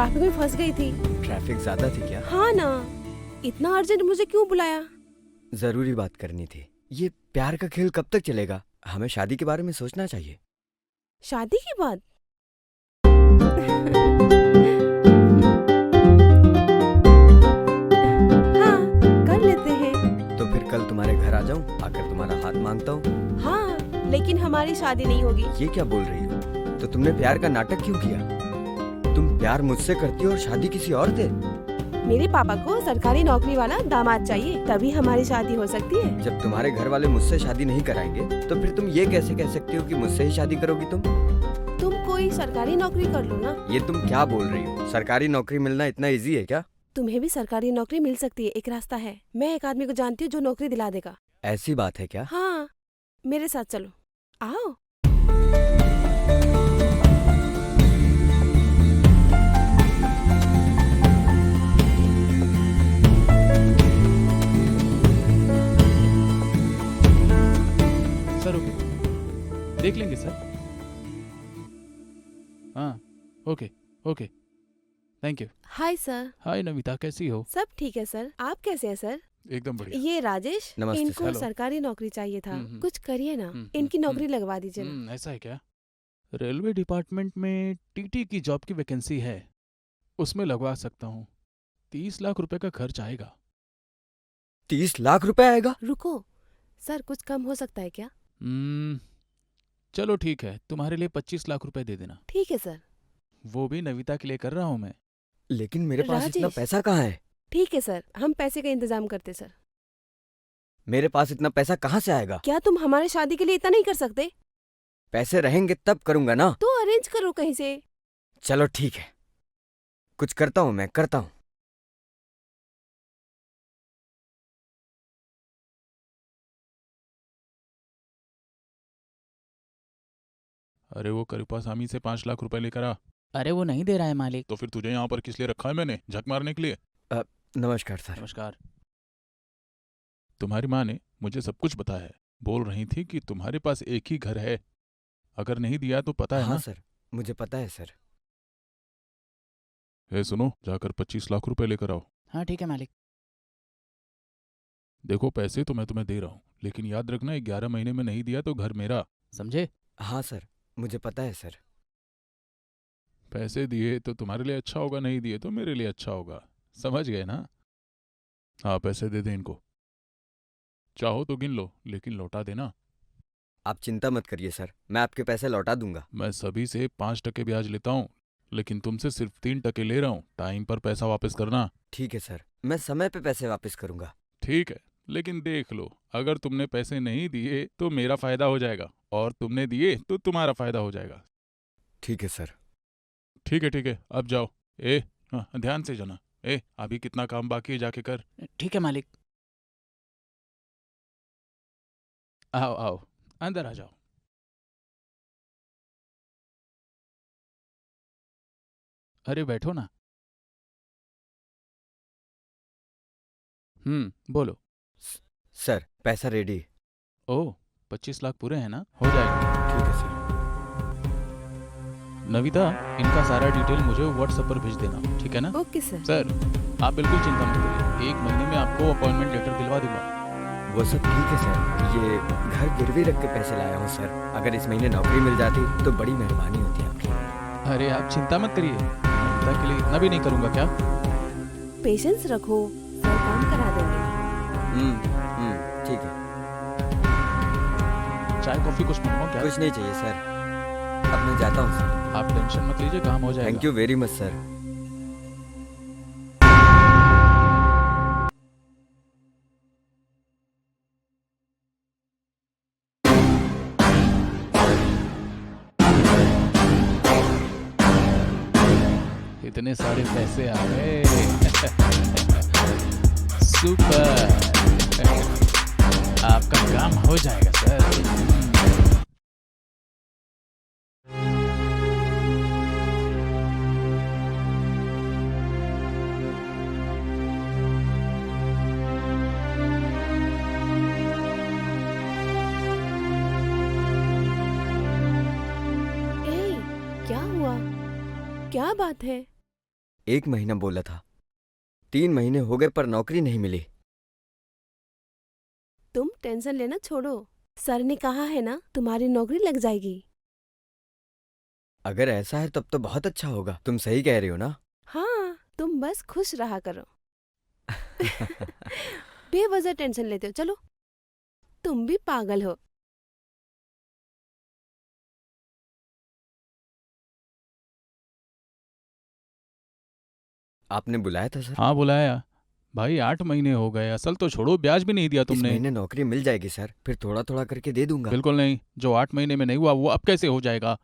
Traffic में फंस गई थी। ट्रैफिक ज्यादा थी क्या? हाँ ना, इतना अर्जेंट मुझे क्यों बुलाया? जरूरी बात करनी थी। ये प्यार का खेल कब तक चलेगा? हमें शादी के बारे में सोचना चाहिए। शादी की बात? हाँ, कर लेते हैं। तो फिर कल तुम्हारे घर आ जाऊं, आकर तुम्हारा हाथ मांगता हूँ। हाँ, लेकिन हमारी शादी नहीं होगी। ये क्या बोल रही हो? तो तुमने प्यार का नाटक क्यों किया? तुम प्यार मुझसे करती हो और शादी किसी और से। मेरे पापा को सरकारी नौकरी वाला दामाद चाहिए, तभी हमारी शादी हो सकती है। जब तुम्हारे घर वाले मुझसे शादी नहीं कराएंगे तो फिर तुम ये कैसे कह सकती हो कि मुझसे ही शादी करोगी तुम? तुम कोई सरकारी नौकरी कर लो ना। ये तुम क्या बोल रही हो? सरकारी नौकरी मिलना इतना इजी है क्या? तुम्हें भी सरकारी नौकरी मिल सकती है, एक रास्ता है। मैं एक आदमी को जानती हूँ जो नौकरी दिला देगा। ऐसी बात है क्या? हाँ, मेरे साथ चलो, आओ। सर ओके, देख लेंगे सर। हाँ, okay okay, thank you. Hi sir. Hi Navita, कैसी हो? सब ठीक है सर, आप कैसे हैं सर? एकदम बढ़िया। ये राजेश, नमस्ते इनको सर। हेलो। सरकारी नौकरी चाहिए था। हम्म, कुछ करिए ना, इनकी नौकरी लगवा दीजिए ना। ऐसा है क्या? रेलवे डिपार्टमेंट में टीटी की जॉब की वैकेंसी है, उसमें लगवा सकता हूँ। 30 लाख रुपए का खर्च आएगा। 30 लाख रुपए आएगा? रुको सर, कुछ कम हो सकता है क्या? चलो ठीक है, तुम्हारे लिए 25 लाख रुपए दे देना। ठीक है सर। वो भी नविता के लिए कर रहा हूँ मैं। लेकिन मेरे पास इतना राजेश। पैसा कहाँ है? ठीक है सर, हम पैसे का इंतजाम करते सर। मेरे पास इतना पैसा कहाँ से आएगा? क्या तुम हमारे शादी के लिए इतना नहीं कर सकते? पैसे रहेंगे तब करूंगा ना। तो अरेंज करो कहीं से। चलो ठीक है, कुछ करता हूँ, मैं करता हूँ। अरे वो करुपासामी से 5 लाख रुपए लेकर आ। अरे वो नहीं दे रहा है मालिक। तो फिर तुझे यहाँ पर किस लिए रखा है मैंने? झक मारने के लिए? नमस्कार सर। नमस्कार। तुम्हारी माँ ने मुझे सब कुछ बताया है। बोल रही थी कि तुम्हारे पास एक ही घर है, अगर नहीं दिया तो पता है हाँ ना? सर, मुझे पता है सर। सुनो, जाकर 25 लाख रुपए लेकर आओ। हाँ ठीक है मालिक। देखो पैसे तो मैं तुम्हें दे रहा हूँ, लेकिन याद रखना 11 महीने में नहीं दिया तो घर मेरा, समझे? हाँ सर, मुझे पता है सर। पैसे दिए तो तुम्हारे लिए अच्छा होगा, नहीं दिए तो मेरे लिए अच्छा होगा, समझ गए ना? हाँ पैसे दे दे इनको। चाहो तो गिन लो, लेकिन लौटा देना। आप चिंता मत करिए सर, मैं आपके पैसे लौटा दूंगा। मैं सभी से 5% ब्याज लेता हूँ, लेकिन तुमसे सिर्फ 3% ले रहा हूँ। टाइम पर पैसा वापस करना। ठीक है सर, मैं समय पे पैसे वापस करूंगा। ठीक है, लेकिन देख लो, अगर तुमने पैसे नहीं दिए तो मेरा फायदा हो जाएगा, और तुमने दिए तो तुम्हारा फायदा हो जाएगा। ठीक है सर। ठीक है, अब जाओ। हाँ, ध्यान से जाना। अभी कितना काम बाकी है, जाके कर। ठीक है मालिक। आओ आओ, अंदर आ जाओ। अरे बैठो ना। बोलो। सर पैसा रेडी है। ओह, 25 लाख पूरे हैं ना? हो जाएगा। ठीक है सर। नविता, इनका सारा डिटेल मुझे व्हाट्सएप पर भेज देना, ठीक है ना? Okay sir. सर, आप बिल्कुल चिंता मत करिए, 1 महीने में आपको अपॉइंटमेंट लेटर दिलवा दूंगा। वो सब ठीक है सर, ये घर गिरवी रख के पैसे लाया हूँ सर। अगर इस महीने नौकरी मिल जाती तो बड़ी मेहरबानी होती आपकी। अरे आप चिंता मत करिए, नविता के लिए इतना भी नहीं करूंगा क्या? पेशेंस रखो, सर काम करा देंगे। ठीक है। चाय कॉफी कुछ मंगवाऊं क्या? कुछ नहीं चाहिए सर, अब मैं जाता हूँ सर। आप टेंशन मत लीजिए, काम हो जाएगा। Thank you very much sir. इतने सारे पैसे आ गए। सुपर, आपका काम हो जाएगा सर। ए, क्या हुआ? क्या बात है? 1 महीना बोला था। 3 महीने हो गए पर नौकरी नहीं मिली। तुम टेंशन लेना छोड़ो, सर ने कहा है ना तुम्हारी नौकरी लग जाएगी। अगर ऐसा है तब तो बहुत अच्छा होगा। तुम सही कह रही हो ना? हाँ, तुम बस खुश रहा करो। बेवजह टेंशन लेते हो। चलो, तुम भी पागल हो। आपने बुलाया था सर? हाँ बुलाया। भाई 8 महीने हो गए, असल तो छोड़ो, ब्याज भी नहीं दिया इस तुमने। महीने नौकरी मिल जाएगी सर, फिर थोड़ा थोड़ा करके दे दूंगा। बिल्कुल नहीं, जो 8 महीने में नहीं हुआ वो अब कैसे हो जाएगा?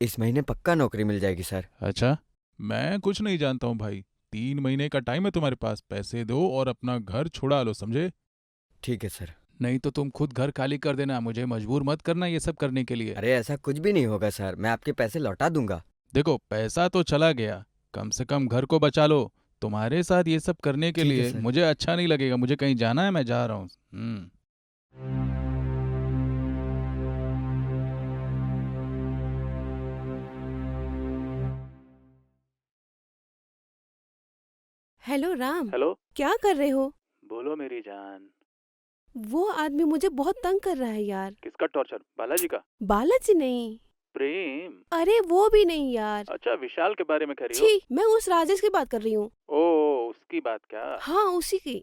इस महीने पक्का नौकरी मिल जाएगी सर। अच्छा, मैं कुछ नहीं जानता हूँ भाई। 3 महीने का टाइम है तुम्हारे पास, पैसे दो और अपना घर छुड़ा लो, समझे? ठीक है सर। नहीं तो तुम खुद घर खाली कर देना, मुझे मजबूर मत करना ये सब करने के लिए। अरे ऐसा कुछ भी नहीं होगा सर, मैं आपके पैसे लौटा दूंगा। देखो पैसा तो चला गया, कम से कम घर को बचा लो। तुम्हारे साथ ये सब करने के ठीक है लिए सर। मुझे अच्छा नहीं लगेगा। मुझे कहीं जाना है, मैं जा रहा हूँ। हेलो राम, हेलो, क्या कर रहे हो? बोलो मेरी जान। वो आदमी मुझे बहुत तंग कर रहा है यार। किसका टॉर्चर? बालाजी का? बालाजी नहीं, प्रेम? अरे वो भी नहीं यार। अच्छा, विशाल के बारे में कह छी, मैं उस राजेश की बात कर रही हूँ। ओ, उसकी बात क्या? हाँ, उसी की।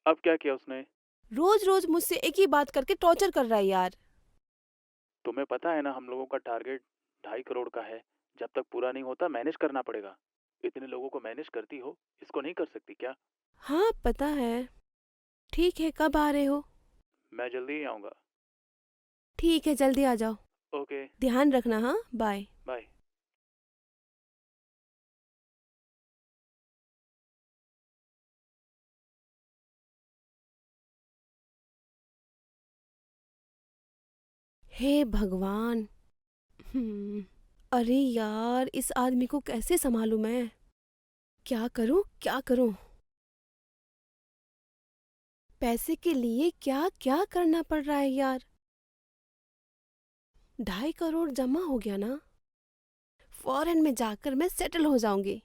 अब क्या किया उसने? रोज रोज मुझसे एक ही बात करके टॉर्चर कर रहा है यार। तुम्हें पता है ना हम लोगों का टारगेट 2.5 करोड़ का है। जब तक पूरा नहीं होता मैनेज करना पड़ेगा। इतने लोगों को मैनेज करती हो, इसको नहीं कर सकती क्या? हाँ पता है। ठीक है, कब आ रहे हो? मैं जल्दी ही आऊंगा। ठीक है, जल्दी आ जाओ। ओके, ध्यान रखना। हाँ, बाय। बाय। हे भगवान। अरे यार, इस आदमी को कैसे संभालूं मैं? क्या करूं, क्या करूं? पैसे के लिए क्या क्या करना पड़ रहा है यार। 2.5 करोड़ जमा हो गया ना, फॉरेन में जाकर मैं सेटल हो जाऊंगी।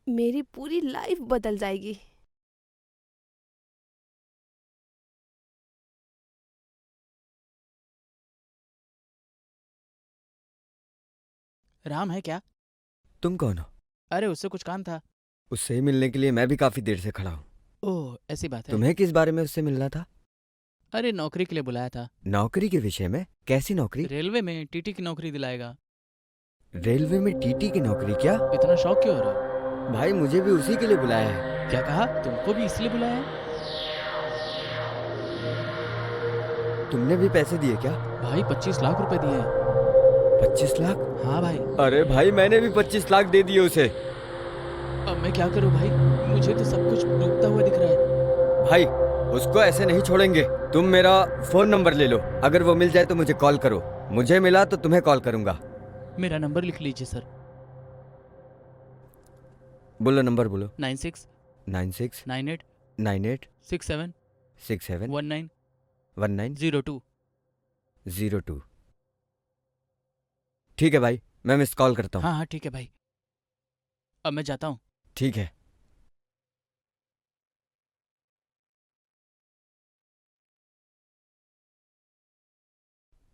मेरी पूरी लाइफ बदल जाएगी। राम है क्या? तुम कौन हो? अरे उससे कुछ काम था। उससे ही मिलने के लिए मैं भी काफी देर से खड़ा हूँ। ओह, ऐसी बात है। तुम्हें किस बारे में उससे मिलना था? अरे नौकरी के लिए बुलाया था। नौकरी के विषय में? कैसी नौकरी? रेलवे में टीटी की नौकरी दिलाएगा। रेलवे में टीटी की नौकरी? क्या इतना शौक क्यों हो रहा है? भाई, मुझे भी उसी के लिए बुलाया है। क्या कहा? तुमको भी इसलिए बुलाया है? तुमने भी पैसे दिए क्या? भाई 25 लाख रुपए दिए हैं। 25 लाख? हाँ भाई। अरे भाई, मैंने भी 25 लाख दे दिए उसे। अब मैं क्या करूं भाई, मुझे तो सब कुछ डूबता हुआ दिख रहा है। भाई, उसको ऐसे नहीं छोड़ेंगे। तुम मेरा फोन नंबर ले लो, अगर वो मिल जाए तो मुझे कॉल करो। मुझे मिला तो तुम्हें कॉल करूंगा। मेरा नंबर लिख लीजिए सर। बोलो, नंबर बोलो। 96 96 98 98 67 67 19 19 02। 02। ठीक है भाई, मैं मिस कॉल करता हूँ। हाँ हाँ ठीक है भाई, अब मैं जाता हूँ। ठीक है।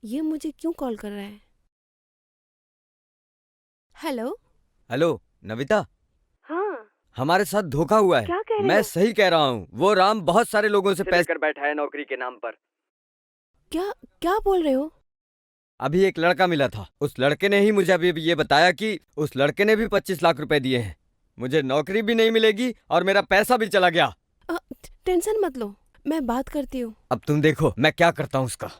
ये मुझे क्यों कॉल कर रहा है? हेलो। हेलो नविता, हाँ, हमारे साथ धोखा हुआ है। क्या कह रहे मैं हो? सही कह रहा हूँ। वो राम बहुत सारे लोगों से पैसे कर बैठा है नौकरी के नाम पर। क्या क्या बोल रहे हो? अभी एक लड़का मिला था, उस लड़के ने ही मुझे अभी ये बताया कि उस लड़के ने भी 25 लाख रुपए दिए हैं। मुझे नौकरी भी नहीं मिलेगी और मेरा पैसा भी चला गया। टेंशन मत लो, मैं बात करती हूँ। अब तुम देखो मैं क्या करता हूँ उसका।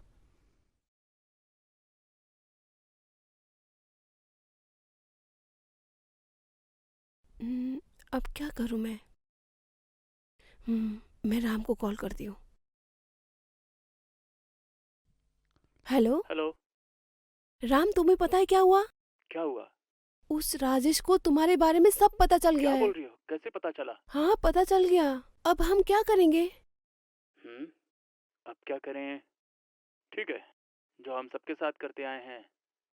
अब क्या करूँ मैं? मैं राम को कॉल करती हूँ। हेलो। हेलो, राम, तुम्हें पता है क्या हुआ? क्या हुआ? उस राजेश को तुम्हारे बारे में सब पता चल गया क्या है। बोल रही हो? कैसे पता चला? हाँ, पता चल गया। अब हम क्या करेंगे? अब क्या करें? ठीक है, जो हम सबके साथ करते आए हैं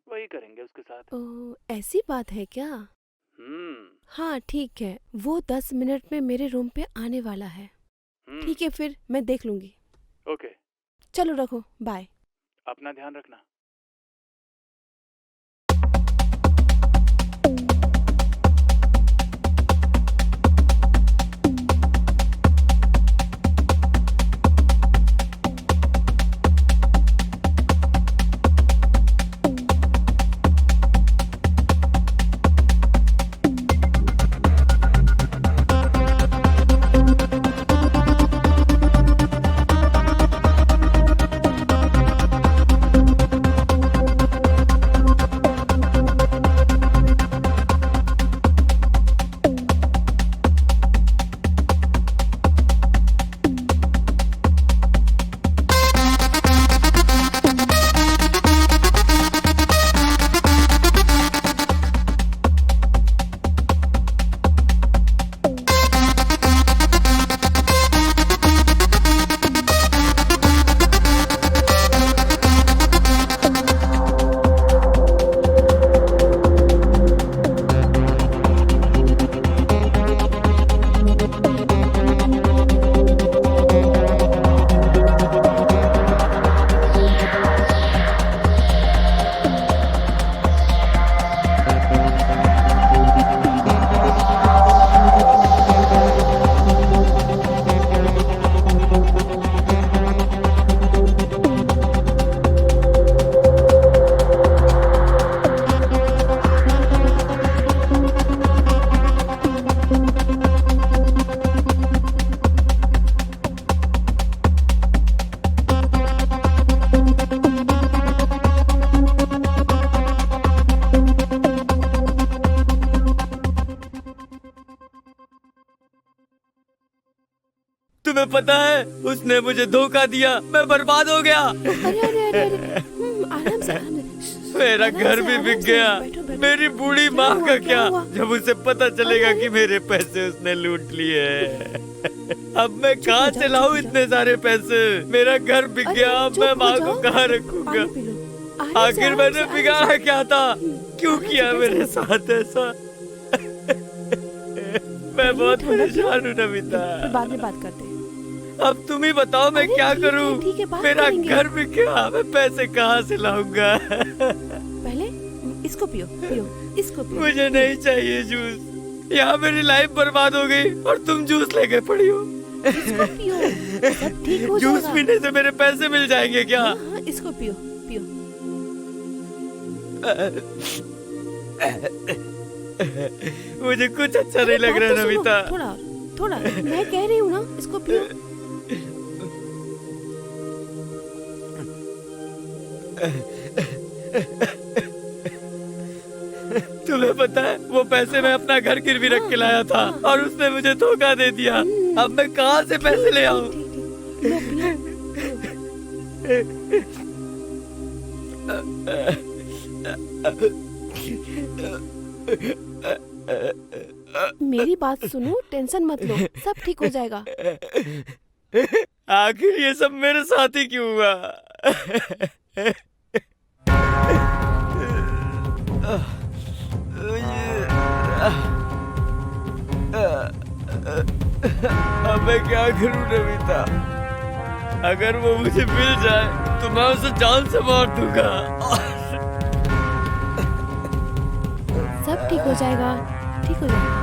वही करेंगे उसके साथ। ओ, ऐसी बात है क्या? हम्म हाँ ठीक है, वो 10 मिनट में मेरे रूम पे आने वाला है। ठीक है फिर मैं देख लूंगी। ओके, चलो रखो, बाय। अपना ध्यान रखना। तुम्हें पता है उसने मुझे धोखा दिया, मैं बर्बाद हो गया। अरे अरे अरे अरे आराम से आराम से। मेरा आराम घर से, भी आराम बिक से, गया। बैठो, बैठो। मेरी बूढ़ी क्या माँ हुआ, का क्या क्या, हुआ? जब उसे पता चलेगा अरे, कि मेरे पैसे उसने लूट लिए हैं। अब मैं चुप हो कहाँ जाओ, से लाऊं चुप हो इतने सारे पैसे? मेरा घर बिक अरे, गया, अब चुप मैं हो माँ को जाओ। कहाँ रखूंगा? पानी पी लो। आराम से, आखिर आराम मैंने से, आराम बिगाड़ा से। क्या था? क्यों आराम से, किया कैसे मेरे हो? साथ ऐसा? मैं पहले बहुत ठंडा पियो, परेशान हूँ नमिता। फिर बाद में बात करते हैं। अब तुम ही बताओ मैं अरे क्या ठीक है, करूं? ठीक है, बात मेरा करेंगे। घर बिक गया, मैं पैसे कहाँ से लाऊंगा? पहले इसको पियो, पियो, इसको पियो। मुझे नहीं चाहिए जूस। यहाँ मेरी लाइफ बर्बाद हो गई और तुम जूस लेके पड़ी हो। इसको पियो, सब ठीक हो जूस जाएगा। पीने से मेरे पैसे मिल जाएंगे क्या? हाँ, हाँ, इसको पियो, पियो। मुझे कुछ अच्छा अरे नहीं लग बात रहा तो सुनो, नमिता। थोड़ा और, थोड़ा। मैं कह रही हूँ ना, इसको पियो। तुम्हें पता है वो पैसे मैं अपना घर गिरवी रख के लाया था और उसने मुझे धोखा दे दिया। अब मैं कहाँ से पैसे ले आऊं? ठीक, ठीक, लो, पियो। मेरी बात सुनो, टेंशन मत लो, सब ठीक हो जाएगा। आखिर ये सब मेरे साथ ही क्यों हुआ? अब मैं क्या करूं नमिता? अगर वो मुझे मिल जाए तो मैं उसे जान से मार दूंगा। सब ठीक हो जाएगा, ठीक हो जाएगा।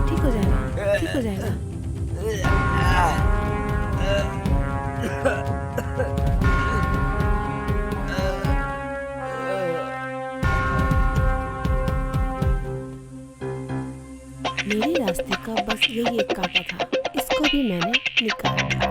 ठीक हो जाएगा, ठीक हो जाएगा। मेरे रास्ते का बस यही एक कांटा था, इसको भी मैंने निकाल दिया।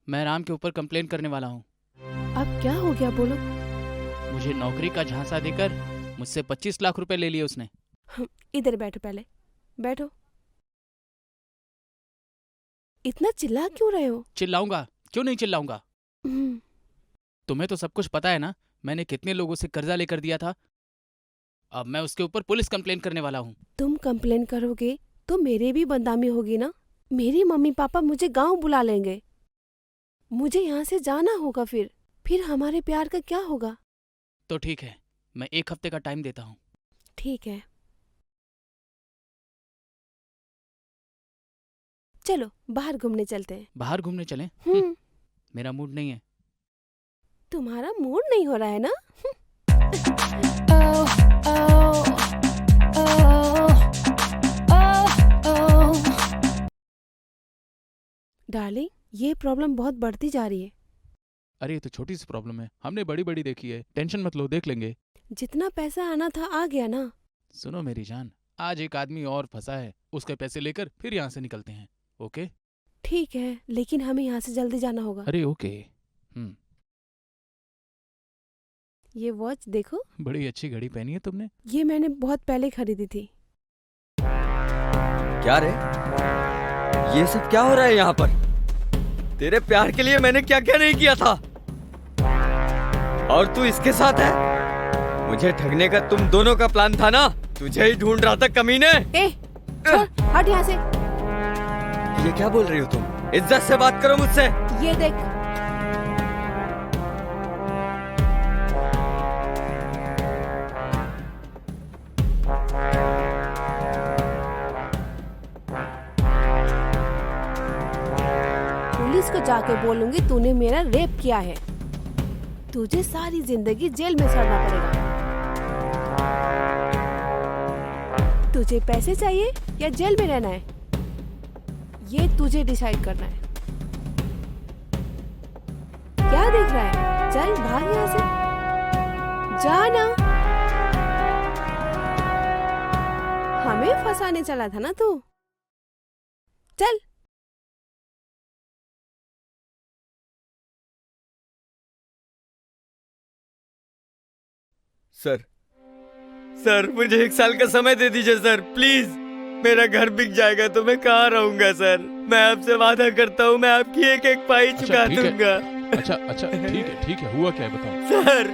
मैं राम के ऊपर कंप्लेन करने वाला हूँ। अब क्या हो गया बोलो। मुझे नौकरी का झांसा देकर मुझसे 25 लाख रुपए ले लिए उसने। इधर बैठो, पहले बैठो। इतना चिल्ला क्यों रहे हो? चिल्लाऊंगा? क्यों नहीं चिल्लाऊंगा? हम्म, तुम्हें तो सब कुछ पता है ना, मैंने कितने लोगों से कर्जा लेकर दिया था। अब मैं उसके ऊपर पुलिस कंप्लेन करने वाला हूँ। तुम कंप्लेन करोगे तो मेरे भी बदनामी होगी ना। मेरी मम्मी पापा मुझे गांव बुला लेंगे, मुझे यहाँ से जाना होगा। फिर हमारे प्यार का क्या होगा? तो ठीक है, मैं 1 हफ्ते का टाइम देता हूँ। ठीक है, चलो बाहर घूमने चलते हैं। बाहर घूमने चलें? मेरा मूड नहीं है। तुम्हारा मूड नहीं हो रहा है ना? डार्लिंग, ये प्रॉब्लम बहुत बढ़ती जा रही है। अरे ये तो छोटी सी प्रॉब्लम है, हमने बड़ी बड़ी देखी है। टेंशन मत लो, देख लेंगे। जितना पैसा आना था आ गया ना। सुनो मेरी जान, आज एक आदमी और फंसा है, उसके पैसे लेकर फिर यहाँ से निकलते हैं। ओके? ठीक है, लेकिन हमें यहाँ से जल्दी जाना होगा। अरे ओके। ये वॉच देखो, बड़ी अच्छी घड़ी पहनी है तुमने। ये मैंने बहुत पहले खरीदी थी। क्या रे, ये सब क्या हो रहा है यहाँ पर? तेरे प्यार के लिए मैंने क्या क्या नहीं किया था, और तू इसके साथ है। मुझे ठगने का तुम दोनों का प्लान था ना, तुझे ही ढूंढ रहा था कमीने। ए, छोड़, हट यहाँ से। ये क्या बोल रही हो तुम? इज्जत से बात करो मुझसे। ये देख, पुलिस को जाके बोलूंगी तूने मेरा रेप किया है। तुझे सारी जिंदगी जेल में सड़ना पड़ेगा। तुझे पैसे चाहिए या जेल में रहना है, ये तुझे डिसाइड करना है। क्या देख रहा है? चल भाग यहाँ से, जा ना। हमें फंसाने चला था ना तू। चल। सर मुझे 1 साल का समय दे दीजिए सर, प्लीज। मेरा घर बिक जाएगा तो मैं कहाँ रहूंगा सर। मैं आपसे वादा करता हूँ, मैं आपकी एक एक पाई चुका ठीक है। दूंगा। अच्छा ठीक है, हुआ क्या है बताओ। सर,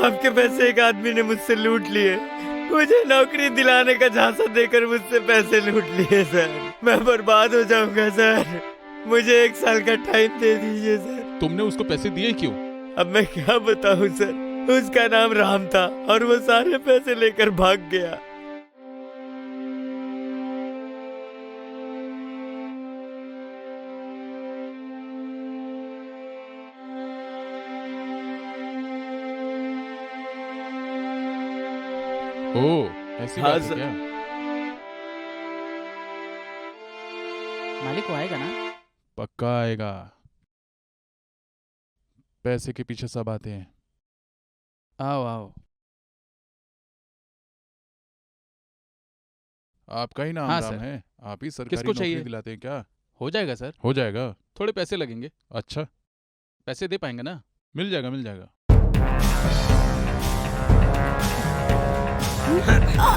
आपके पैसे एक आदमी ने मुझसे लूट लिए। मुझे नौकरी दिलाने का झांसा देकर मुझसे पैसे लूट लिए सर। मैं बर्बाद हो जाऊंगा सर। मुझे 1 साल का टाइम दे दीजिए सर। तुमने उसको पैसे दिए क्यों? अब मैं क्या बताऊं सर, उसका नाम राम था और वो सारे पैसे लेकर भाग गया। ओह, ऐसी हाँ बात है सर। क्या? मालिक वो आएगा ना? पक्का आएगा। पैसे के पीछे सब आते हैं। आओ आओ। आपका ही नाम हाँ, राम सर। है? आप ही सरकारी किसको नौकरी चाहिए? दिलाते हैं क्या? हो जाएगा सर, हो जाएगा। थोड़े पैसे लगेंगे। अच्छा, पैसे दे पाएंगे ना? मिल जाएगा मिल जाएगा। आ!